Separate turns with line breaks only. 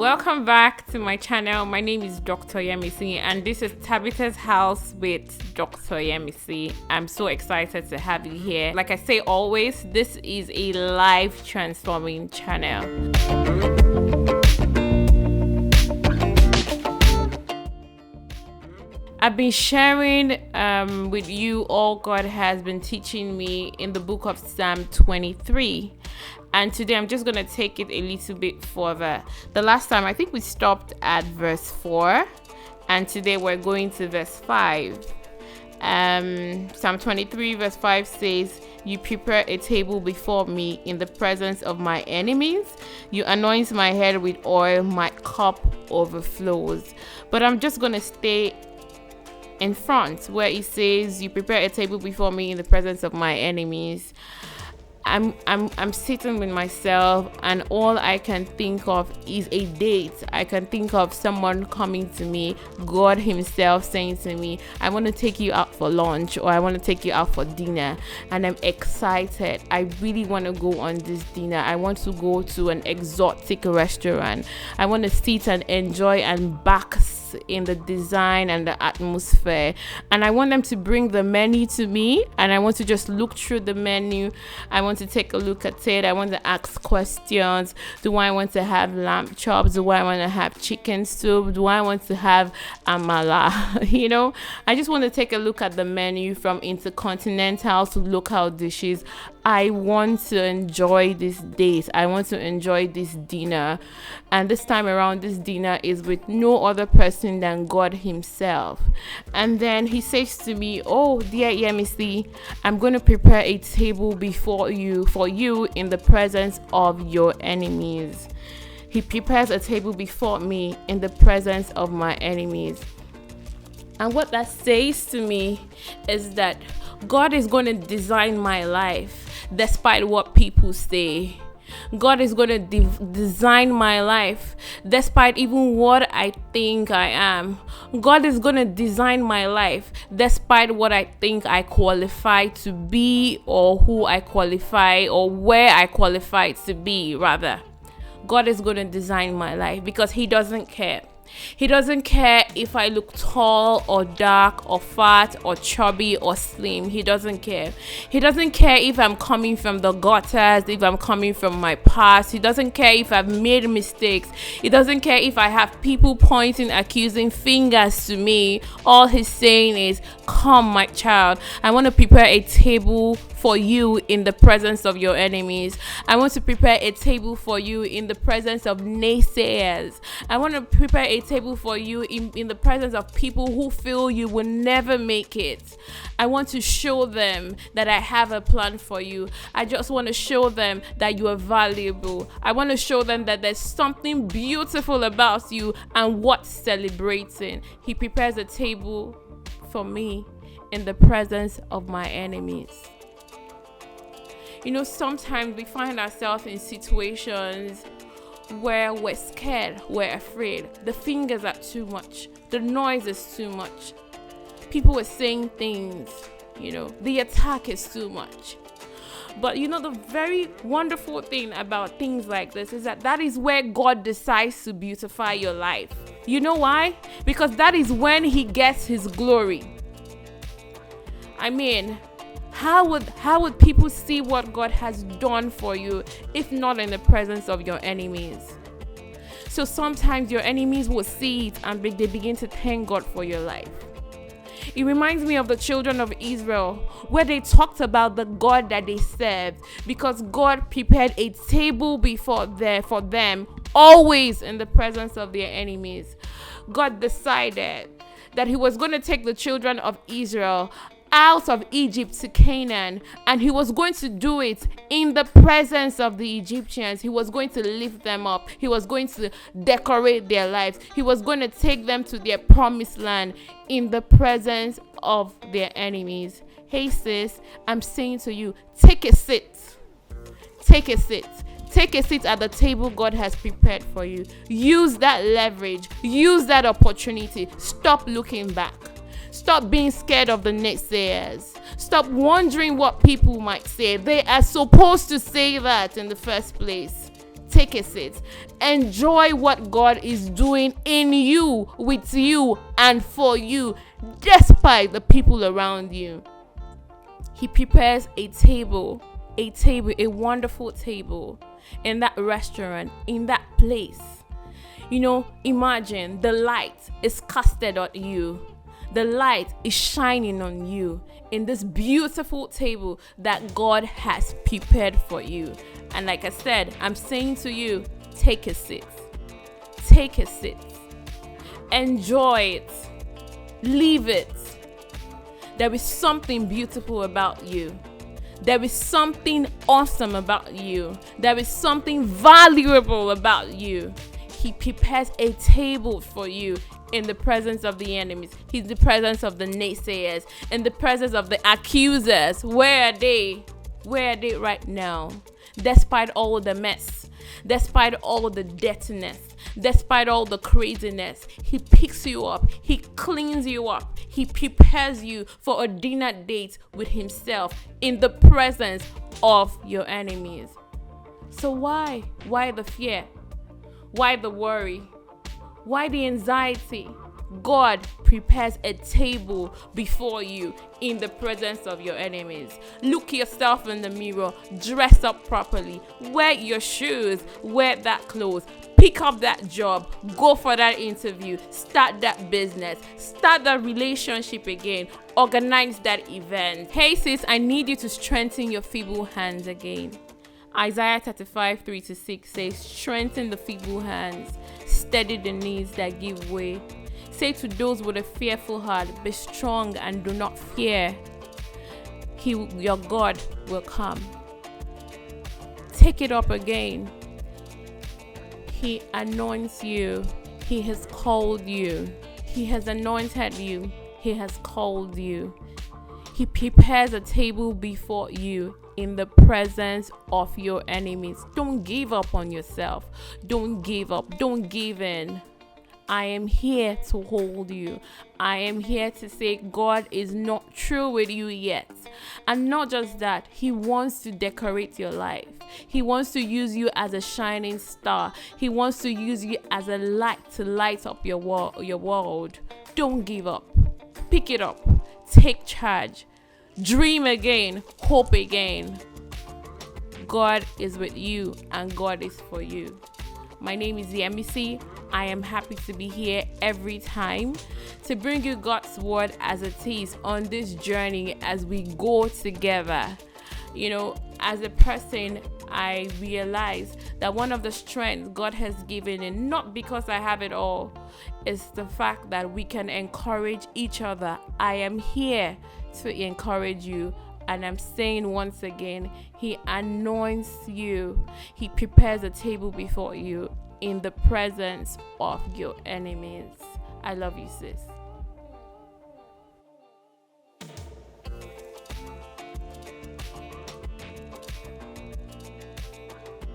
Welcome back to my channel. My name is Dr. Yemisi and this is Tabitha's House with Dr. Yemisi. I'm so excited to have you here. Like I say always, this is a life transforming channel. I've been sharing with you all God has been teaching me in the book of Psalm 23. And today I'm just going to take it a little bit further. The last time I think we stopped at verse 4. And today we're going to verse 5. Psalm 23 verse 5 says, "You prepare a table before me in the presence of my enemies. You anoint my head with oil. My cup overflows." But I'm just going to stay in front where it says, "You prepare a table before me in the presence of my enemies." I'm sitting with myself and all I can think of is a date. I can think of someone coming to me, God himself saying to me, "I want to take you out for lunch," or "I want to take you out for dinner," and I'm excited. I really want to go on this dinner. I want to go to an exotic restaurant. I want to sit and enjoy and bask in the design and the atmosphere, and I want them to bring the menu to me, and I want to just look through the menu. I want to take a look at it. I want to ask questions. Do I want to have lamb chops? Do I want to have chicken soup? Do I want to have amala? I just want to take a look at the menu, from intercontinental to local dishes. I want to enjoy this date. I want to enjoy this dinner. And this time around, this dinner is with no other person than God himself. And then he says to me, "Oh, dear Yemisi, I'm going to prepare a table before you, for you in the presence of your enemies." He prepares a table before me in the presence of my enemies. And what that says to me is that God is going to design my life despite what people say. God is going to design my life despite even what I think I am. God is going to design my life despite what I think I qualify to be, or who I qualify, or where I qualify to be, rather. God is going to design my life because he doesn't care. He doesn't care if I look tall or dark or fat or chubby or slim. He doesn't care. He doesn't care if I'm coming from the gutters, if I'm coming from my past. He doesn't care if I've made mistakes. He doesn't care if I have people pointing, accusing fingers to me. All he's saying is, "Come, my child. I want to prepare a table for you in the presence of your enemies. I want to prepare a table for you in the presence of naysayers. I want to prepare a table for you in the presence of people who feel you will never make it. I want to show them that I have a plan for you. I just want to show them that you are valuable. I want to show them that there's something beautiful about you and worth celebrating." He prepares a table for me in the presence of my enemies. Sometimes we find ourselves in situations where we're scared, we're afraid. The fingers are too much. The noise is too much. People are saying things, the attack is too much. But the very wonderful thing about things like this is that is where God decides to beautify your life. You know why? Because that is when he gets his glory. How would people see what God has done for you if not in the presence of your enemies? So sometimes your enemies will see it and they begin to thank God for your life. It reminds me of the children of Israel, where they talked about the God that they served, because God prepared a table for them, always in the presence of their enemies. God decided that he was going to take the children of Israel out of Egypt to Canaan, and he was going to do it in the presence of the Egyptians. He was going to lift them up. He was going to decorate their lives. He was going to take them to their promised land in the presence of their enemies. Hey sis, I'm saying to you, take a seat. Take a seat. Take a seat at the table God has prepared for you. Use that leverage. Use that opportunity. Stop looking back. Stop being scared of the naysayers. Stop wondering what people might say. They are supposed to say that in the first place. Take a seat. Enjoy what God is doing in you, with you, and for you, despite the people around you. He prepares a wonderful table in that restaurant, in that place. Imagine the light is casted on you. The light is shining on you in this beautiful table that God has prepared for you. And like I said, I'm saying to you, take a seat. Take a seat. Enjoy it. Leave it. There is something beautiful about you. There is something awesome about you. There is something valuable about you. He prepares a table for you in the presence of the enemies. In the presence of the naysayers. In the presence of the accusers. Where are they? Where are they right now? Despite all the mess, despite all the dirtiness, despite all the craziness, He picks you up. He cleans you up. He prepares you for a dinner date with Himself in the presence of your enemies. So why? Why the fear? Why the worry? Why the anxiety? God prepares a table before you in the presence of your enemies. Look yourself in the mirror, dress up properly, wear your shoes, wear that clothes, pick up that job, go for that interview, start that business, start that relationship again, organize that event. Hey sis, I need you to strengthen your feeble hands again. Isaiah 35:3-6 says, strengthen the feeble hands, steady the knees that give way. Say to those with a fearful heart, be strong and do not fear. Your God will come. Take it up again. He anoints you. He has called you. He has anointed you. He has called you. He prepares a table before you in the presence of your enemies. Don't give up on yourself. Don't give up. Don't give in. I am here to hold you. I am here to say God is not through with you yet. And not just that, He wants to decorate your life. He wants to use you as a shining star. He wants to use you as a light to light up your world. Don't give up. Pick it up. Take charge. Dream again. Hope again. God is with you and God is for you. My name is Yemisi. I am happy to be here every time to bring you God's word as it is on this journey as we go together. As a person, I realize that one of the strengths God has given, and not because I have it all, is the fact that we can encourage each other. I am here to encourage you. And I'm saying once again, He anoints you. He prepares a table before you in the presence of your enemies. I love you, sis.